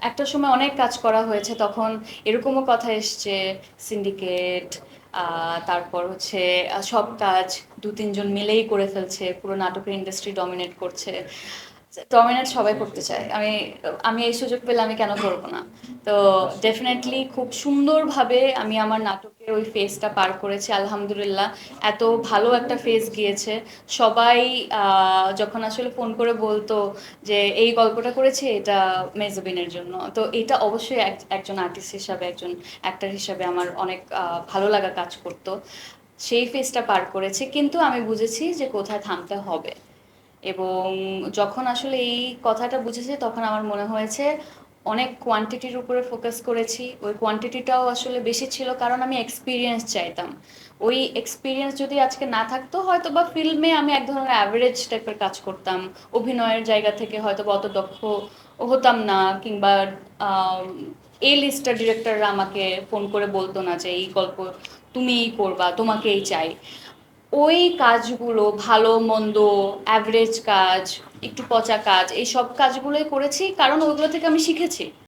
একটা সময় অনেক কাজ করা হয়েছে, তখন এরকমও কথা এসছে সিন্ডিকেট, তারপর হচ্ছে সব কাজ দু তিনজন মিলেই করে ফেলছে, পুরো নাটকের ইন্ডাস্ট্রি ডমিনেট করছে। ডমিনেট সবাই করতে চায়, আমি আমি এই সুযোগ পেলে আমি কেন করবো না। তো ডেফিনেটলি খুব সুন্দরভাবে আমি আমার নাটকের ওই ফেজটা পার করেছি আলহামদুলিল্লাহ। এত ভালো একটা ফেজ গিয়েছে। সবাই যখন আসলে ফোন করে বলতো যে এই গল্পটা করেছে এটা মেজবিনের জন্য, তো এটা অবশ্যই একজন আর্টিস্ট হিসাবে, একজন অ্যাক্টর হিসাবে আমার অনেক ভালো লাগা কাজ করতো। সেই ফেজটা পার করেছে, কিন্তু আমি বুঝেছি যে কোথায় থামতে হবে। এবং যখন আসলে এই কথাটা বুঝেছি তখন আমার মনে হয়েছে অনেক কোয়ান্টিটির উপরে ফোকাস করেছি। ওই কোয়ান্টিটিটাও আসলে বেশি ছিল কারণ আমি এক্সপিরিয়েন্স চাইতাম। ওই এক্সপিরিয়েন্স যদি আজকে না থাকতো, হয়তো বা ফিল্মে আমি এক ধরনের অ্যাভারেজ টাইপের কাজ করতাম, অভিনয়ের জায়গা থেকে হয়তো বা অত দক্ষ হতাম না, কিংবা এ লিস্টার ডিরেক্টররা আমাকে ফোন করে বলতো না যে এই গল্প তুমিই করবা, তোমাকেই চাই। ওই কাজগুলো ভালো মন্দ, অ্যাভারেজ কাজ, একটু পচা কাজ, এই সব কাজগুলোই করেছি কারণ ওইগুলো থেকে আমি শিখেছি।